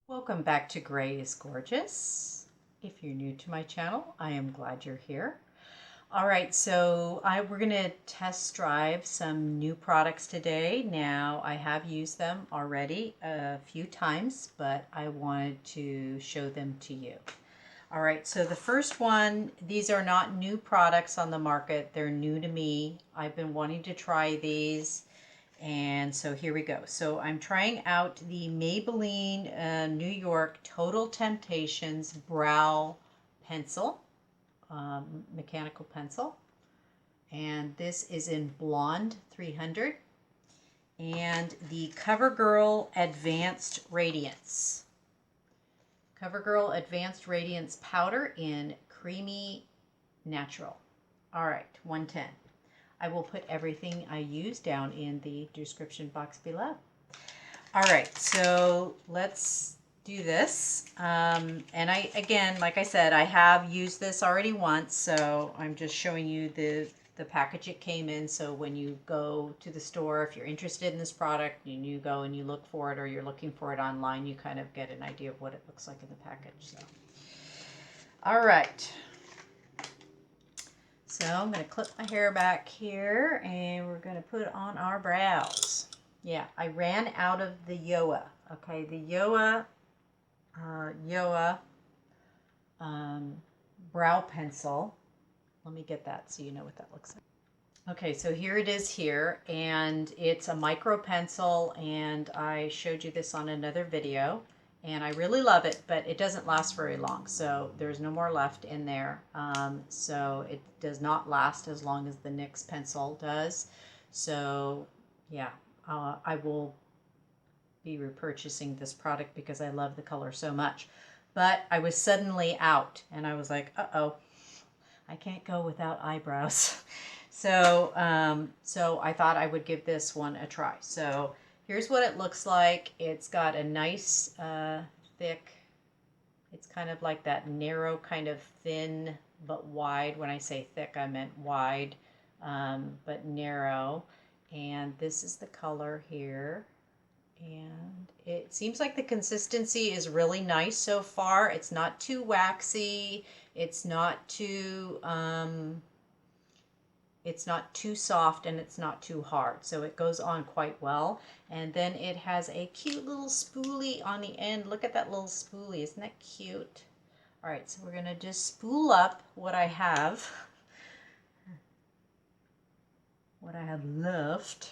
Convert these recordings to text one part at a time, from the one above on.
Welcome back to Gray is Gorgeous. If you're new to my channel, I am glad you're here. All right, so we're going to test drive some new products today. Now, I have used them already a few times, but I wanted to show them to you. All right, so the first one, these are not new products on the market. They're new to me. I've been wanting to try these. And so here we go. So I'm trying out the Maybelline New York Total Temptations Brow Pencil, mechanical pencil. And this is in Blonde 300. And the Covergirl Advanced Radiance. Covergirl Advanced Radiance Powder in Creamy Natural. All right, 110. I will put everything I use down in the description box below. All right, so let's do this. And again, like I said, I have used this already once, so I'm just showing you the package it came in. So when you go to the store, if you're interested in this product and you go and you look for it, or you're looking for it online, you kind of get an idea of what it looks like in the package. So, all right. So I'm going to clip my hair back here and we're going to put it on our brows. Yeah, I ran out of the Yoa. Okay, the Yoa brow pencil. Let me get that so you know what that looks like. Okay, so here it is here, and it's a micro pencil, and I showed you this on another video. And I really love it, but it doesn't last very long. So there's no more left in there. So it does not last as long as the NYX pencil does. So yeah, I will be repurchasing this product because I love the color so much. But I was suddenly out and I was like, uh-oh, I can't go without eyebrows. So I thought I would give this one a try. So here's what it looks like. It's got a nice thick, it's kind of like that narrow, kind of thin but wide. When I say thick, I meant wide, but narrow. And this is the color here. And it seems like the consistency is really nice so far. It's not too waxy. It's not too soft, and it's not too hard, so it goes on quite well. And then it has a cute little spoolie on the end. Look at that little spoolie. Isn't that cute? All right, so we're going to just spool up what I have left,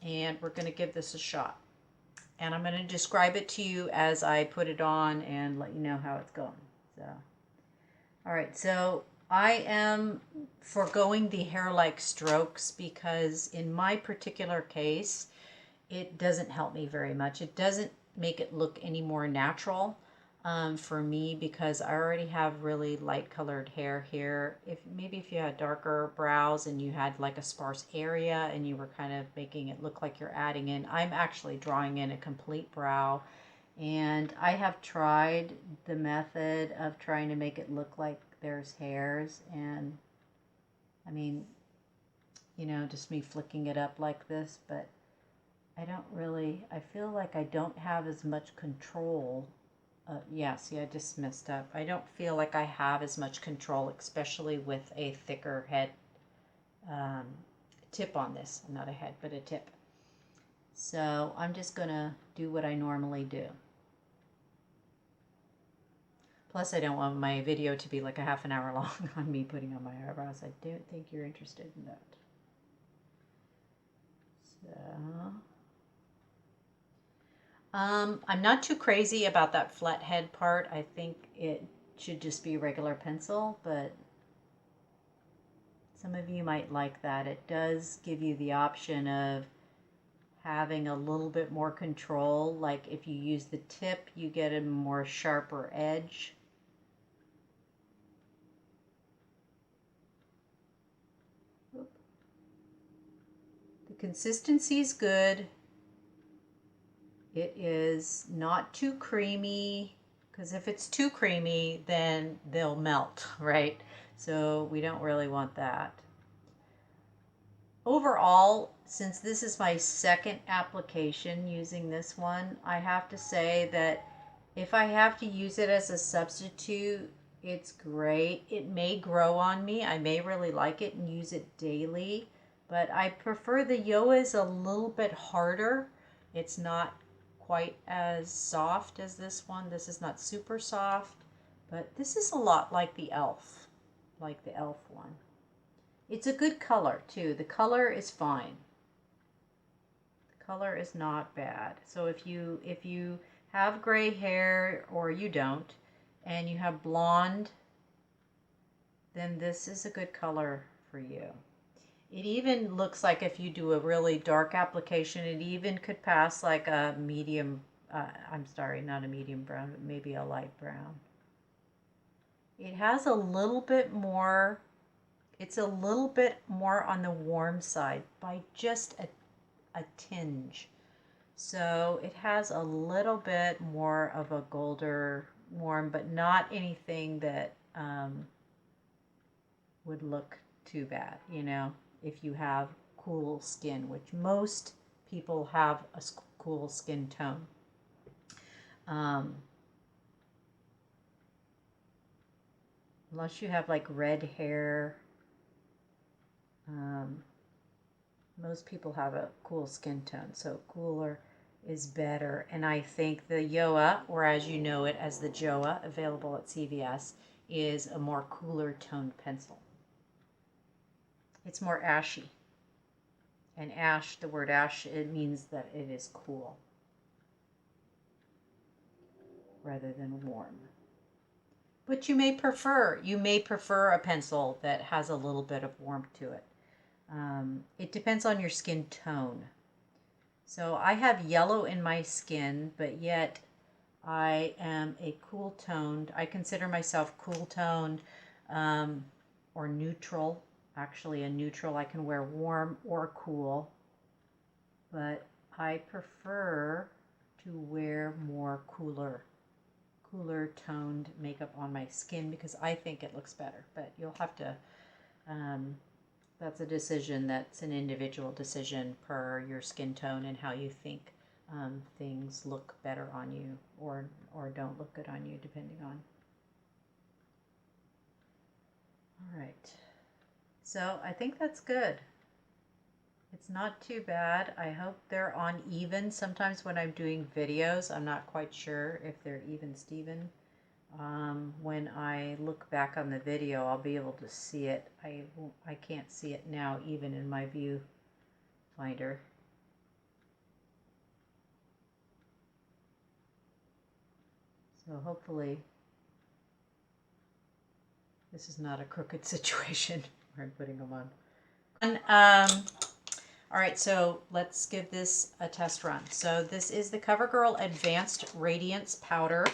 and we're going to give this a shot. And I'm going to describe it to you as I put it on and let you know how it's going. So, all right, so I am foregoing the hair-like strokes because in my particular case, it doesn't help me very much. It doesn't make it look any more natural for me because I already have really light-colored hair here. Maybe if you had darker brows and you had like a sparse area and you were kind of making it look like you're adding in, I'm actually drawing in a complete brow. And I have tried the method of trying to make it look like there's hairs, and I mean, you know, just me flicking it up like this, but I feel like I don't have as much control. Yeah, see, I just messed up. I don't feel like I have as much control, especially with a thicker head tip on this. Not a head, but a tip. So I'm just gonna do what I normally do. Plus, I don't want my video to be like a half an hour long on me putting on my eyebrows. I don't think you're interested in that. So, I'm not too crazy about that flathead part. I think it should just be a regular pencil, but some of you might like that. It does give you the option of having a little bit more control. Like if you use the tip, you get a more sharper edge. The consistency is good. It is not too creamy, because if it's too creamy, then they'll melt, right? So we don't really want that. Overall, since this is my second application using this one, I have to say that If I have to use it as a substitute, it's great. It may grow on me. I may really like it and use it daily, but I prefer the Yoa is a little bit harder. It's not quite as soft as this one. This is not super soft, but this is a lot like the e.l.f. one. It's a good color too. The color is fine. The color is not bad. So if you have gray hair or you don't, and you have blonde, then this is a good color for you. It even looks like if you do a really dark application, it even could pass like a medium, I'm sorry, not a medium brown, but maybe a light brown. It has a little bit more, it's a little bit more on the warm side by just a tinge. So it has a little bit more of a golder warm, but not anything that would look too bad, you know, if you have cool skin, which most people have a cool skin tone. Unless you have like red hair, most people have a cool skin tone, so cooler is better. And I think the Yoa, or as you know it as the Joa, available at CVS, is a more cooler toned pencil. It's more ashy. And ash, the word ash, it means that it is cool rather than warm. But you may prefer a pencil that has a little bit of warmth to it. It depends on your skin tone. So I have yellow in my skin, but yet I am a cool toned. I consider myself cool toned or neutral. Actually, a neutral. I can wear warm or cool, but I prefer to wear more cooler toned makeup on my skin because I think it looks better. But you'll have to. That's a decision. That's an individual decision per your skin tone and how you think things look better on you or don't look good on you, depending on. All right. So I think that's good. It's not too bad. I hope they're on even. Sometimes when I'm doing videos, I'm not quite sure if they're even Steven. When I look back on the video, I'll be able to see it. I can't see it now, even in my viewfinder. So hopefully this is not a crooked situation where I'm putting them on. And, all right, so let's give this a test run. So this is the CoverGirl Advanced Radiance Powder,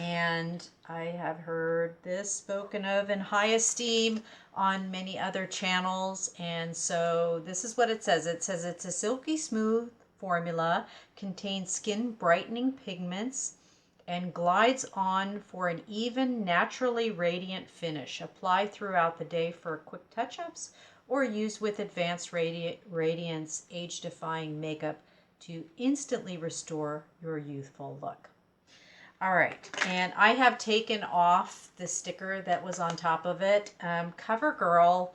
and I have heard this spoken of in high esteem on many other channels. And so this is what it says. It says it's a silky smooth formula, contains skin brightening pigments, and glides on for an even, naturally radiant finish. Apply throughout the day for quick touch-ups or use with advanced radiance age-defying makeup to instantly restore your youthful look. All right, and I have taken off the sticker that was on top of it. CoverGirl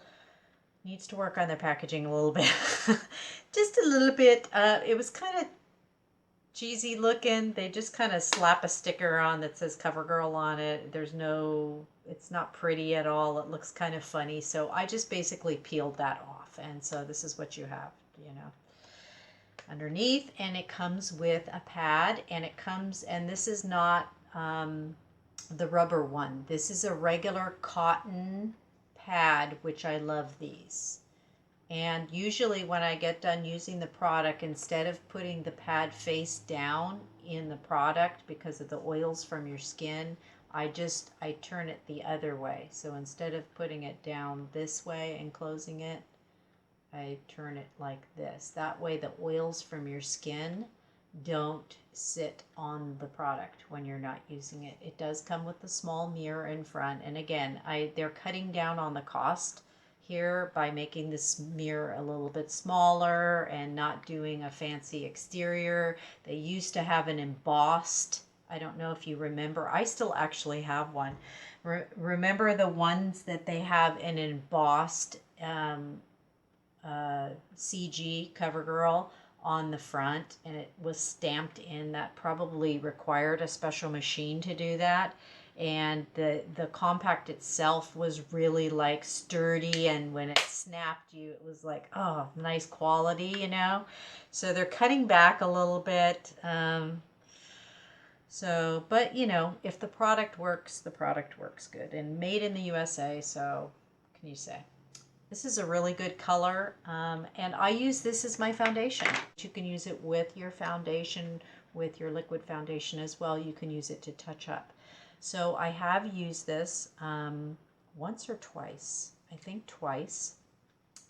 needs to work on their packaging a little bit. Just a little bit. It was kind of cheesy looking. They just kind of slap a sticker on that says CoverGirl on it. It's not pretty at all. It looks kind of funny. So I just basically peeled that off. And so this is what you have, underneath. And it comes with a pad, and this is not the rubber one. This is a regular cotton pad, which I love these. And usually when I get done using the product, instead of putting the pad face down in the product because of the oils from your skin, I turn it the other way. So instead of putting it down this way and closing it, I turn it like this. That way the oils from your skin don't sit on the product when you're not using it. It does come with a small mirror in front. And again, they're cutting down on the cost here by making this mirror a little bit smaller and not doing a fancy exterior. They used to have an embossed I don't know if you remember. I still actually have one. Remember the ones that they have an embossed CG Covergirl on the front, and it was stamped in? That probably required a special machine to do that. And the compact itself was really like sturdy, and when it snapped you, it was like, oh, nice quality, you know. So they're cutting back a little bit. But you know, if the product works good, and made in the USA. So what can you say? This is a really good color, and I use this as my foundation. You can use it with your foundation, with your liquid foundation as well. You can use it to touch up. So I have used this once or twice, I think twice.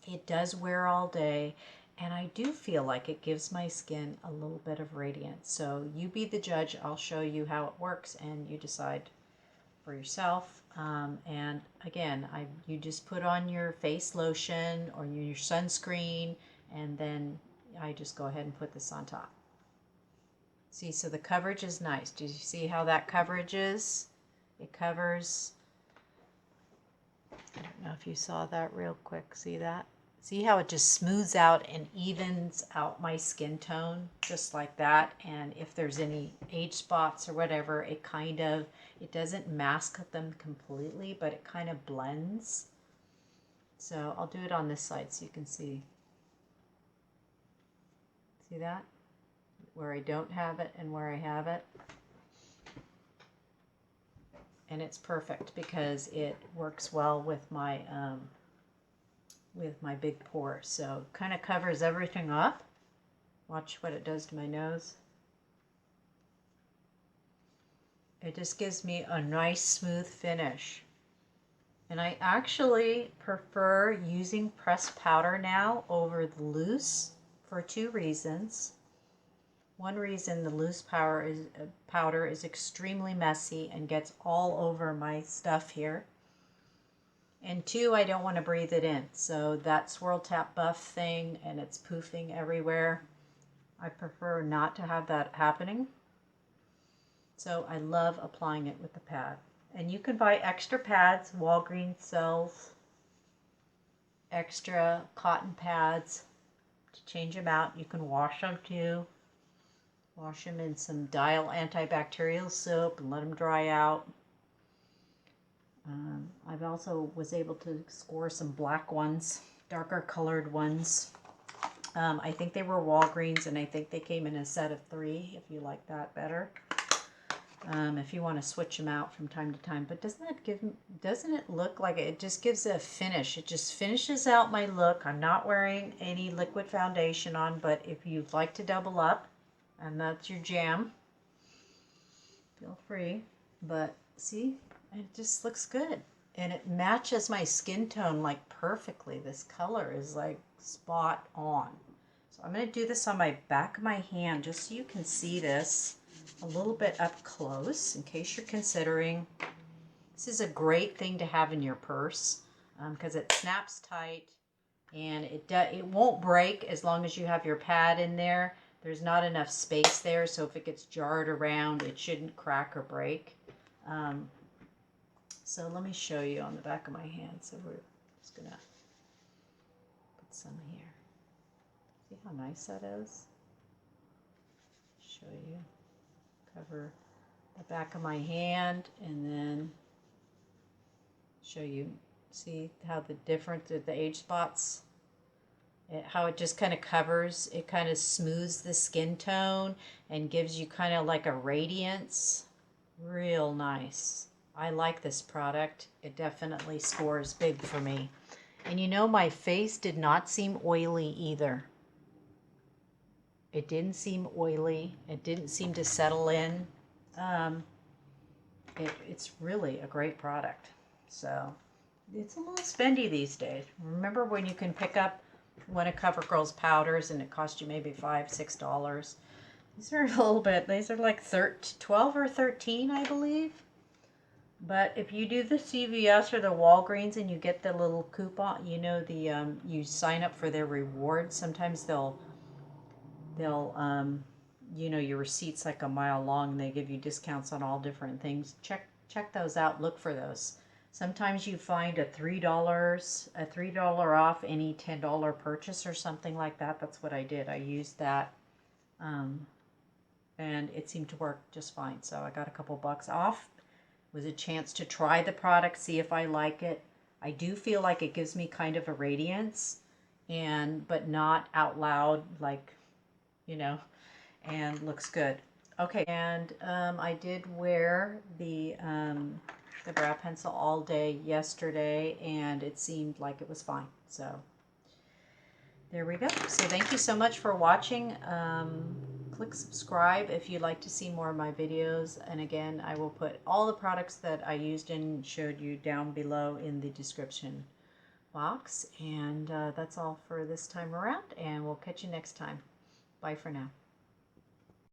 It does wear all day, and I do feel like it gives my skin a little bit of radiance. So you be the judge. I'll show you how it works, and you decide for yourself. And again, you just put on your face lotion or your sunscreen, and then I just go ahead and put this on top. See, so the coverage is nice. Do you see how that coverage is? It covers, I don't know if you saw that real quick. See that? See how it just smooths out and evens out my skin tone just like that. And if there's any age spots or whatever, it doesn't mask them completely, but it kind of blends. So I'll do it on this side so you can see. See that? Where I don't have it and where I have it. And it's perfect because it works well with my big pore. So kind of covers everything up. Watch what it does to my nose. It just gives me a nice smooth finish. And I actually prefer using pressed powder now over the loose for two reasons. One reason, the loose powder is extremely messy and gets all over my stuff here. And two, I don't want to breathe it in. So that swirl tap buff thing, and it's poofing everywhere, I prefer not to have that happening. So I love applying it with the pad. And you can buy extra pads. Walgreens sells extra cotton pads to change them out. You can wash them too. Wash them in some Dial antibacterial soap and let them dry out. I've also was able to score some black ones, darker colored ones. I think they were Walgreens, and I think they came in a set of 3 if you like that better. If you want to switch them out from time to time. But doesn't it look like it just gives a finish? It just finishes out my look. I'm not wearing any liquid foundation on, but if you'd like to double up, and that's your jam, feel free. But see, it just looks good. And it matches my skin tone like perfectly. This color is like spot on. So I'm going to do this on my back of my hand just so you can see this a little bit up close in case you're considering. This is a great thing to have in your purse because it snaps tight, and it won't break as long as you have your pad in there. There's not enough space there, so if it gets jarred around, it shouldn't crack or break. So let me show you on the back of my hand. So we're just gonna put some here. See how nice that is? Show you. Cover the back of my hand, and then show you. See how the age spots, how it just kind of covers, it kind of smooths the skin tone and gives you kind of like a radiance. Real nice. I like this product. It definitely scores big for me. And you know, my face did not seem oily either. It didn't seem oily. It didn't seem to settle in. It's really a great product. So it's a little spendy these days. Remember when you can pick up one of Covergirl's powders and it cost you maybe $5, $6? These are a little bit, these are like 12 or 13, I believe. But if you do the CVS or the Walgreens and you get the little coupon, you know, you sign up for their rewards. Sometimes they'll you know, your receipt's like a mile long and they give you discounts on all different things. Check those out. Look for those. Sometimes you find a $3 off any $10 purchase or something like that. That's what I did. I used that, and it seemed to work just fine. So I got a couple bucks off. It was a chance to try the product, see if I like it. I do feel like it gives me kind of a radiance, but not out loud, like, you know, and looks good. Okay, and I did wear the brow pencil all day yesterday, and it seemed like it was fine. So there we go. So thank you so much for watching. Click subscribe if you'd like to see more of my videos. And again, I will put all the products that I used and showed you down below in the description box. And that's all for this time around, and we'll catch you next time. Bye for now.